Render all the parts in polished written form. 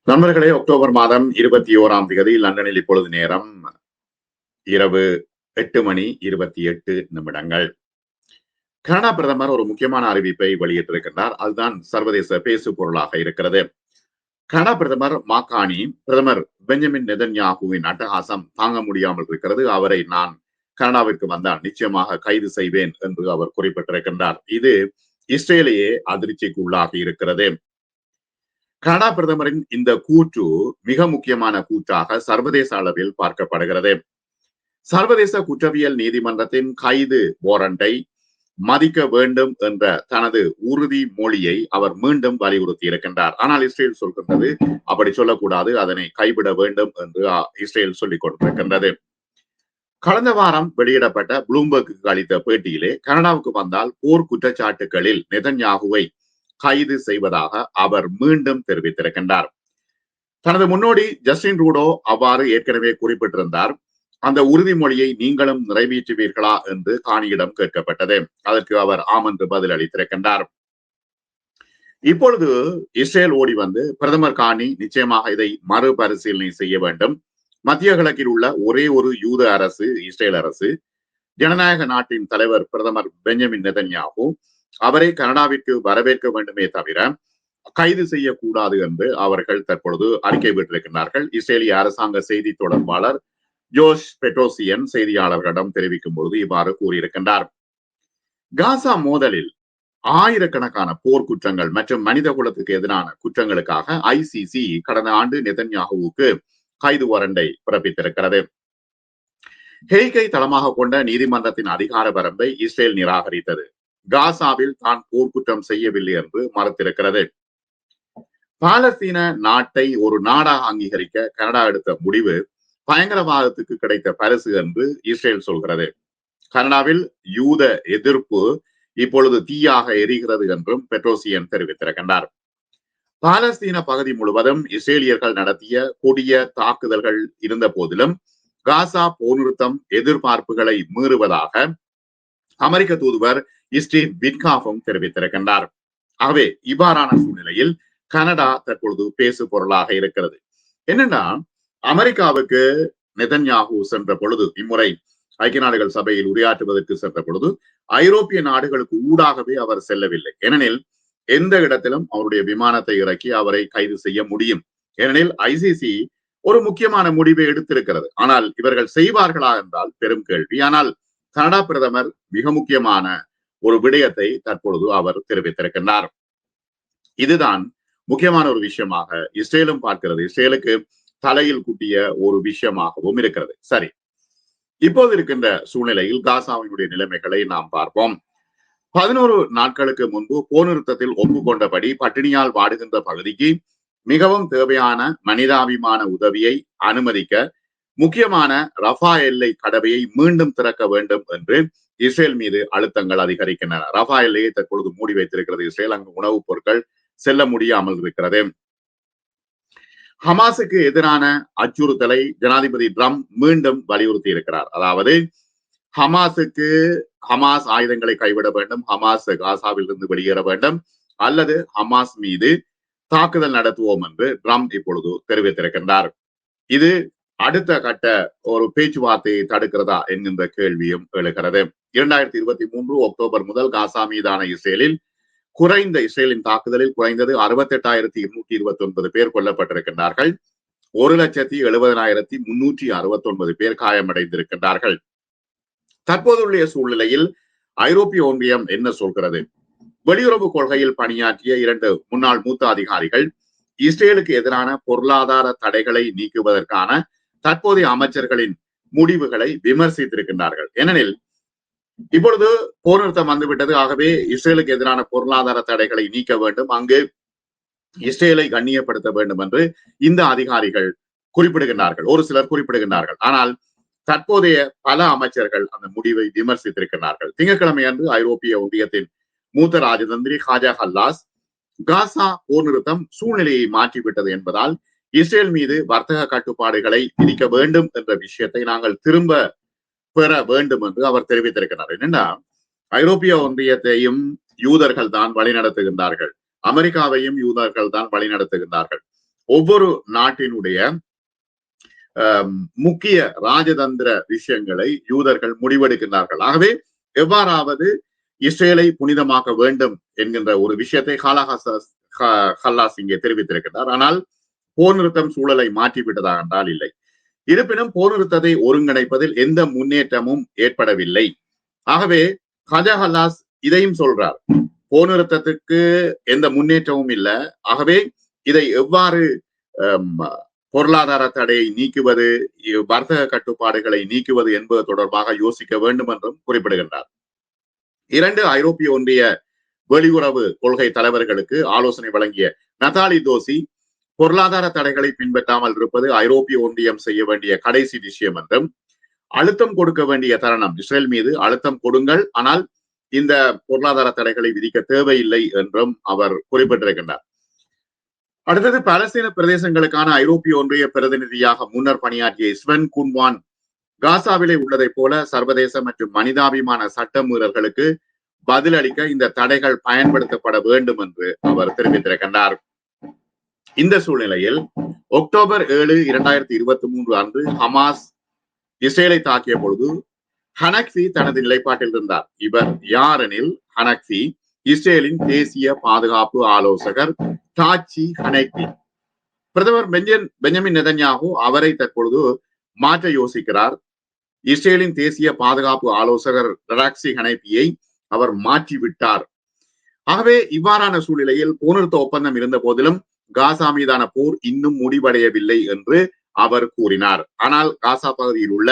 நண்பர்களே, அக்டோபர் மாதம் 21 லண்டனில் இப்பொழுது நேரம் இரவு 8:28. கனடா பிரதமர் ஒரு முக்கியமான அறிவிப்பை வெளியிட்டிருக்கின்றார். அதுதான் சர்வதேச பேசு பொருளாக இருக்கிறது. கனடா பிரதமர் மாகாணி பிரதமர் பெஞ்சமின் நெதன்யாகுவின் அட்டகாசம் தாங்க முடியாமல் இருக்கிறது. அவரை நான் கனடாவிற்கு வந்தால் நிச்சயமாக கைது செய்வேன் என்று அவர் குறிப்பிட்டிருக்கின்றார். இது இஸ்ரேலையே அதிர்ச்சிக்கு உள்ளாகி இருக்கிறது. கனடா பிரதமரின் இந்த கூற்று மிக முக்கியமான கூற்றாக சர்வதேச அளவில் பார்க்கப்படுகிறது. சர்வதேச குற்றவியல் நீதிமன்றத்தின் கைது வாரண்டை மதிக்க வேண்டும் என்ற தனது உறுதி மொழியை அவர் மீண்டும் வலியுறுத்தி இருக்கின்றார். ஆனால் இஸ்ரேல் சொல்கின்றது அப்படி சொல்லக்கூடாது, அதனை கைவிட வேண்டும் என்று இஸ்ரேல் சொல்லிக் கொண்டிருக்கின்றது. கடந்த வாரம் வெளியிடப்பட்ட ப்ளூம்பர்க்கு அளித்த பேட்டியிலே கனடாவுக்கு வந்தால் போர் குற்றச்சாட்டுகளில் நெதன்யாகுவை கைது செய்வதாக அவர் மீண்டும் தெரிவித்திருக்கின்றார். தனது முன்னோடி ஜஸ்டின் ட்ரூடோ அவ்வாறு ஏற்கனவே குறிப்பிட்டிருந்தார். அந்த உறுதிமொழியை நீங்களும் நிறைவேற்றுவீர்களா என்று காணியிடம் கேட்கப்பட்டது. அதற்கு அவர் ஆம் என்று பதில் அளித்திருக்கின்றார். இப்பொழுது இஸ்ரேல் ஓடி வந்து பிரதமர் காணி நிச்சயமாக இதை மறுபரிசீலனை செய்ய வேண்டும். மத்திய கிழக்கில் உள்ள ஒரே ஒரு யூத அரசு இஸ்ரேல் அரசு. ஜனநாயக நாட்டின் தலைவர் பிரதமர் பெஞ்சமின் நெதன்யாகு அவரை கனடாவிற்கு வரவேற்க வேண்டுமே தவிர கைது செய்யக்கூடாது என்று அவர்கள் தற்பொழுது அறிக்கை விட்டிருக்கிறார்கள். இஸ்ரேலிய அரசாங்க செய்தி தொடர்பாளர் ஜோஷ் பெட்ரோசியன் செய்தியாளர்களிடம் தெரிவிக்கும் பொழுது இவ்வாறு கூறியிருக்கின்றார். காசா மோதலில் ஆயிரக்கணக்கான போர் குற்றங்கள் மற்றும் மனித குலத்துக்கு எதிரான குற்றங்களுக்காக ICC கடந்த ஆண்டு நெதன்யாகுவுக்கு கைது வாரண்டை பிறப்பித்திருக்கிறது. ஹேகை தளமாக கொண்ட நீதிமன்றத்தின் அதிகார வரம்பை இஸ்ரேல் நிராகரித்தது. காசாவில் தான் போர்க்குற்றம் செய்யவில்லை என்று மறுத்திருக்கிறது. பாலஸ்தீன நாட்டை ஒரு நாடாக அங்கீகரிக்க கனடா எடுத்த முடிவு பயங்கரவாதத்துக்கு கிடைத்த பரிசு என்று இஸ்ரேல் சொல்கிறது. கனடாவில் யூத எதிர்ப்பு இப்பொழுது தீயாக எரிகிறது என்றும் பெட்ரோசியன் தெரிவித்திருக்கின்றார். பாலஸ்தீன பகுதி முழுவதும் இஸ்ரேலியர்கள் நடத்திய கொடிய தாக்குதல்கள் இருந்த போதிலும் காசா போர் நிறுத்தம் எதிர்பார்ப்புகளை மீறுவதாக அமெரிக்க தூதுவர் ஸ்டீவ் விட்காஃபும் தெரிவித்திருக்கின்றார். ஆகவே இவ்வாறான சூழ்நிலையில் கனடா தற்பொழுது பேசு பொருளாக இருக்கிறது. என்னன்னா, அமெரிக்காவுக்கு நெதன்யாகு சென்ற பொழுது, இம்முறை ஐக்கிய நாடுகள் சபையில் உரையாற்றுவதற்கு சென்ற பொழுது ஐரோப்பிய நாடுகளுக்கு ஊடாகவே அவர் செல்லவில்லை. ஏனெனில் எந்த இடத்திலும் அவருடைய விமானத்தை இறக்கி அவரை கைது செய்ய முடியும். ஏனெனில் ICC ஒரு முக்கியமான முடிவை எடுத்திருக்கிறது. ஆனால் இவர்கள் செய்வார்களா என்றால் பெரும் கேள்வி. ஆனால் கனடா பிரதமர் மிக முக்கியமான ஒரு விடயத்தை தற்பொழுது அவர் தெரிவித்திருக்கின்றார். இதுதான் முக்கியமான ஒரு விஷயமாக இஸ்ரேலும் பார்க்கிறது. இஸ்ரேலுக்கு தலையில் குட்டிய ஒரு விஷயமாகவும் இருக்கிறது. சரி, இப்போது இருக்கின்ற சூழ்நிலையில் காசாவினுடைய நிலைமைகளை நாம் பார்ப்போம். 11 நாட்களுக்கு முன்பு போர் நிறுத்தத்தில் ஒப்புக்கொண்டபடி பட்டினியால் வாடுகின்ற பகுதிக்கு மிகவும் தேவையான மனிதாபிமான உதவியை அனுமதிக்க முக்கியமான ரஃபா எல்லை கடவையை மீண்டும் திறக்க வேண்டும் என்று இஸ்ரேல் மீது அழுத்தங்கள் அதிகரிக்கின்றன. ரஃபா எல்லையை தற்பொழுது மூடி வைத்திருக்கிறது இஸ்ரேல். அங்கு உணவுப் பொருட்கள் செல்ல முடியாமல் இருக்கிறது. ஹமாஸுக்கு எதிரான அச்சுறுத்தலை ஜனாதிபதி ட்ரம்ப் மீண்டும் வலியுறுத்தி இருக்கிறார். அதாவது ஹமாஸ் ஆயுதங்களை கைவிட வேண்டும், ஹமாஸ் காசாவில் இருந்து வெளியேற வேண்டும், அல்லது ஹமாஸ் மீது தாக்குதல் நடத்துவோம் என்று ட்ரம்ப் இப்பொழுது தெரிவித்திருக்கின்றார். இது அடுத்த கட்ட ஒரு பேச்சுவார்த்தையை தடுக்கிறதா என்கின்ற கேள்வியும் எழுகிறது. 2023 அக்டோபர் முதல் காசா மீதான இஸ்ரேலின் தாக்குதலில் குறைந்தது 68,229 பேர் கொல்லப்பட்டிருக்கின்றார்கள். 1,70,70,369 பேர் காயமடைந்திருக்கின்றார்கள். தற்போதுள்ள சூழ்நிலையில் ஐரோப்பிய ஒன்றியம் என்ன சொல்கிறது? வெளியுறவு கொள்கையில் பணியாற்றிய 2 முன்னாள் மூத்த அதிகாரிகள் இஸ்ரேலுக்கு எதிரான பொருளாதார தடைகளை நீக்குவதற்கான தற்போதைய அமைச்சர்களின் முடிவுகளை விமர்சித்திருக்கின்றார்கள். ஏனெனில் இப்பொழுது போர் நிறுத்தம் வந்துவிட்டது. ஆகவே இஸ்ரேலுக்கு எதிரான பொருளாதார தடைகளை நீக்க வேண்டும், அங்கு இஸ்ரேலை கண்ணியப்படுத்த வேண்டும் என்று இந்த அதிகாரிகள் குறிப்பிடுகின்றார்கள். ஒரு சிலர் குறிப்பிடுகின்றார்கள். ஆனால் தற்போதைய பல அமைச்சர்கள் அந்த முடிவை விமர்சித்திருக்கிறார்கள். திங்கட்கிழமை அன்று ஐரோப்பிய ஒன்றியத்தின் மூத்த ராஜதந்திரி ஹாஜா ஹல்லாஸ் காசா போர் நிறுத்தம் சூழ்நிலையை மாற்றிவிட்டது என்பதால் இஸ்ரேல் மீது வர்த்தக கட்டுப்பாடுகளை விதிக்க வேண்டும் என்ற விஷயத்தை நாங்கள் திரும்ப பெற வேண்டும் என்று அவர் தெரிவித்திருக்கிறார். என்னன்னா, ஐரோப்பிய ஒன்றியத்தையும் யூதர்கள் தான் வழிநடத்துகின்றார்கள், அமெரிக்காவையும் யூதர்கள் தான் வழிநடத்துகின்றார்கள். ஒவ்வொரு நாட்டினுடைய முக்கிய ராஜதந்திர விஷயங்களை யூதர்கள் முடிவெடுக்கின்றார்கள். ஆகவே எவ்வாறாவது இஸ்ரேலை புனிதமாக்க வேண்டும் என்கின்ற ஒரு விஷயத்தை ஹல்லாஸ் இங்கே தெரிவித்திருக்கிறார். ஆனால் போர் நிறுத்தம் சூழலை மாற்றிவிட்டதாக என்றால் இல்லை. இருப்பினும் போர் நிறுத்தத்தை ஒருங்கிணைப்பதில் எந்த முன்னேற்றமும் ஏற்படவில்லை. ஆகவே ஹஜா ஹல்லாஸ் இதையும் சொல்றார், போர் நிறுத்தத்துக்கு எந்த முன்னேற்றமும் இல்லை. ஆகவே இதை எவ்வாறு பொருளாதார தடையை நீக்குவது, வர்த்தக கட்டுப்பாடுகளை நீக்குவது என்பது தொடர்பாக யோசிக்க வேண்டும் என்றும் குறிப்பிடுகின்றார். 2 ஐரோப்பிய ஒன்றிய வெளியுறவு கொள்கை தலைவர்களுக்கு ஆலோசனை வழங்கிய நதாலி தோசி, பொருளாதார தடைகளை பின்பற்றாமல் இருப்பது ஐரோப்பிய ஒன்றியம் செய்ய வேண்டிய கடைசி விஷயம் என்றும், அழுத்தம் கொடுக்க வேண்டிய தருணம், இஸ்ரேல் மீது அழுத்தம் கொடுங்கள், ஆனால் இந்த பொருளாதார தடைகளை விதிக்க தேவையில்லை என்றும் அவர் குறிப்பிட்டிருக்கின்றார். அடுத்தது, பாலஸ்தீன பிரதேசங்களுக்கான ஐரோப்பிய ஒன்றிய பிரதிநிதியாக முன்னர் பணியாற்றிய ஸ்வென் குன்வான், காசாவிலே உள்ளதை போல சர்வதேச மற்றும் மனிதாபிமான சட்ட மீறல்களுக்கு பதிலளிக்க இந்த தடைகள் பயன்படுத்தப்பட வேண்டும் என்று அவர் தெரிவித்திருக்கின்றார். இந்த சூழ்நிலையில் அக்டோபர் 7, 2023 அன்று ஹமாஸ் இஸ்ரேலை தாக்கிய பொழுது ஹனக்சி தனது நிலைப்பாட்டில் இருந்தார். இவர் யாரெனில், ஹனக்சி இஸ்ரேலின் தேசிய பாதுகாப்பு ஆலோசகர் தாச்சி ஹனக்சி. பிரதமர் பெஞ்சமின் நெதன்யாகு அவரை தற்பொழுது மாற்ற யோசிக்கிறார். இஸ்ரேலின் தேசிய பாதுகாப்பு ஆலோசகர் டாச்சி ஹனக்சியை அவர் மாற்றிவிட்டார். ஆகவே இவ்வாறான சூழ்நிலையில் போர் நிறுத்த ஒப்பந்தம் இருந்த போதிலும் காசா மீதான போர் இன்னும் முடிவடையவில்லை என்று அவர் கூறினார். ஆனால் காசா பகுதியில் உள்ள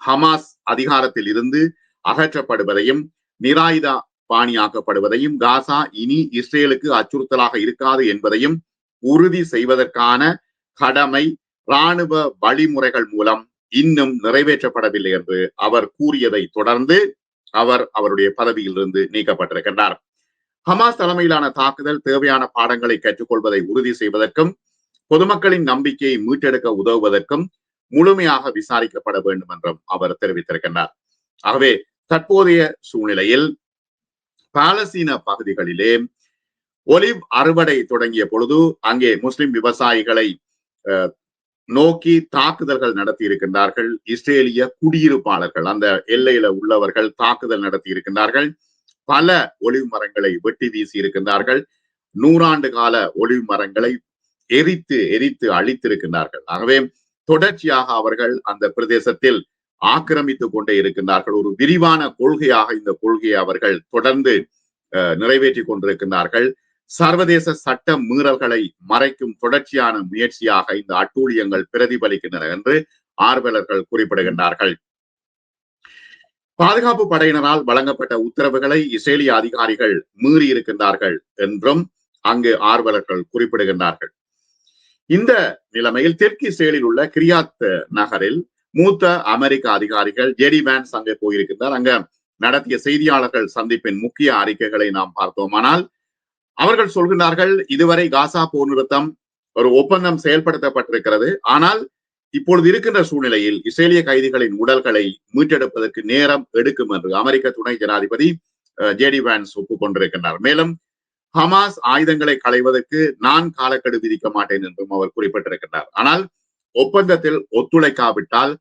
ஹமாஸ் அதிகாரத்தில் இருந்து அகற்றப்படுவதையும் நிராயுத பாணியாக்கப்படுவதையும், காசா இனி இஸ்ரேலுக்கு அச்சுறுத்தலாக இருக்காது என்பதையும் உறுதி செய்வதற்கான கடமை இராணுவ வழிமுறைகள் மூலம் இன்னும் நிறைவேற்றப்படவில்லை என்று அவர் கூறியதை தொடர்ந்து அவருடைய பதவியிலிருந்து நீக்கப்பட்டிருக்கின்றார். ஹமாஸ் தலைமையிலான தாக்குதல் தேவையான பாடங்களை கற்றுக்கொள்வதை உறுதி செய்வதற்கும் பொதுமக்களின் நம்பிக்கையை மீட்டெடுக்க உதவுவதற்கும் முழுமையாக விசாரிக்கப்பட வேண்டும் என்றும் அவர் தெரிவித்திருக்கின்றார். ஆகவே தற்போதைய சூழ்நிலையில் பாலஸ்தீன பகுதிகளிலே ஒலிவ் அறுவடை தொடங்கிய பொழுது அங்கே முஸ்லிம் விவசாயிகளை நோக்கி தாக்குதல்கள் நடத்தி இருக்கின்றார்கள். இஸ்ரேலிய குடியிருப்பாளர்கள், அந்த எல்லையில உள்ளவர்கள் தாக்குதல் நடத்தி இருக்கின்றார்கள். பல ஒலிவ் மரங்களை வெட்டி வீசி இருக்கின்றார்கள். 100 ஆண்டு கால ஒலிவ் மரங்களை எரித்து அழித்திருக்கின்றார்கள். ஆகவே தொடர்ச்சியாக அவர்கள் அந்த பிரதேசத்தில் ஆக்கிரமித்துக் கொண்டே இருக்கின்றார்கள். ஒரு விரிவான கொள்கையாக இந்த கொள்கையை அவர்கள் தொடர்ந்து நிறைவேற்றி கொண்டிருக்கின்றார்கள். சர்வதேச சட்ட மீறல்களை மறைக்கும் தொடர்ச்சியான முயற்சியாக இந்த அட்டூழியங்கள் பிரதிபலிக்கின்றன என்று ஆர்வலர்கள் குறிப்பிடுகின்றார்கள். பாதுகாப்பு படையினரால் வழங்கப்பட்ட உத்தரவுகளை இஸ்ரேலிய அதிகாரிகள் மீறி இருக்கின்றார்கள் என்றும் அங்கு ஆர்வலர்கள் குறிப்பிடுகின்றார்கள். இந்த நிலைமையில் தெற்கு இஸ்ரேலில் உள்ள கிரியாத் நகரில் மூத்த அமெரிக்க அதிகாரிகள் ஜெடி வேன்ஸ் அங்கே போயிருக்கின்றார். அங்க நடத்திய செய்தியாளர்கள் சந்திப்பின் முக்கிய அறிக்கைகளை நாம் பார்த்தோம். ஆனால் அவர்கள் சொல்கின்றார்கள், இதுவரை காசா போர் நிறுத்தம் ஒரு ஒப்பந்தம் செயல்படுத்தப்பட்டிருக்கிறது. ஆனால் இப்பொழுது இருக்கின்ற சூழ்நிலையில் இஸ்ரேலிய கைதிகளின் உடல்களை மீட்டெடுப்பதற்கு நேரம் எடுக்கும் என்று அமெரிக்க துணை ஜனாதிபதி ஜேடி வான்ஸ் ஒப்புக்கொண்டிருக்கின்றார். மேலும் ஹமாஸ் ஆயுதங்களை களைவதற்கு நான் காலக்கெடு விதிக்க மாட்டேன் என்றும் அவர் குறிப்பிட்டிருக்கின்றார். ஆனால் ஒப்பந்தத்தில் ஒத்துழைக்காவிட்டால்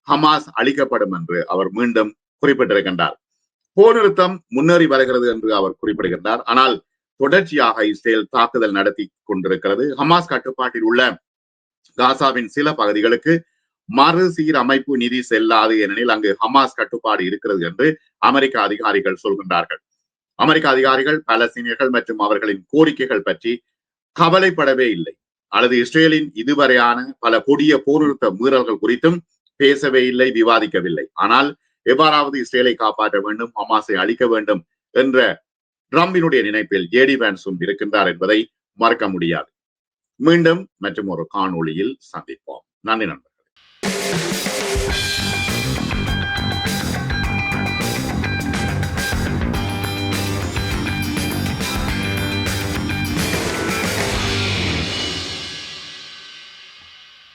ஹமாஸ் அழிக்கப்படும் என்று அவர் மீண்டும் குறிப்பிட்டிருக்கின்றார். போர் நிறுத்தம் முன்னேறி வருகிறது என்று அவர் குறிப்பிடுகின்றார். ஆனால் தொடர்ச்சியாக இஸ்ரேல் தாக்குதல் நடத்தி கொண்டிருக்கிறது. ஹமாஸ் கட்டுப்பாட்டில் உள்ள காசாவின் சில பகுதிகளுக்கு மறுசீரமைப்பு நிதி செல்லாது, ஏனெனில் அங்கு ஹமாஸ் கட்டுப்பாடு இருக்கிறது என்று அமெரிக்க அதிகாரிகள் சொல்கின்றார்கள். அமெரிக்க அதிகாரிகள் பாலஸ்தீனியர்கள் மற்றும் அவர்களின் கோரிக்கைகள் பற்றி கவலைப்படவே இல்லை, அல்லது இஸ்ரேலின் இதுவரையான பல கொடிய போர் நிறுத்த மீறல்கள் குறித்தும் பேசவே இல்லை, விவாதிக்கவில்லை. ஆனால் எவ்வாறாவது இஸ்ரேலை காப்பாற்ற வேண்டும், ஹமாஸை அழிக்க வேண்டும் என்ற ட்ரம்பினுடைய நினைப்பில் ஜேடி வான்ஸும் இருக்கின்றார் என்பதை மறக்க முடியாது. மீண்டும் மற்றும் ஒரு காணொளியில் சந்திப்போம். நன்றி நண்பர்களே.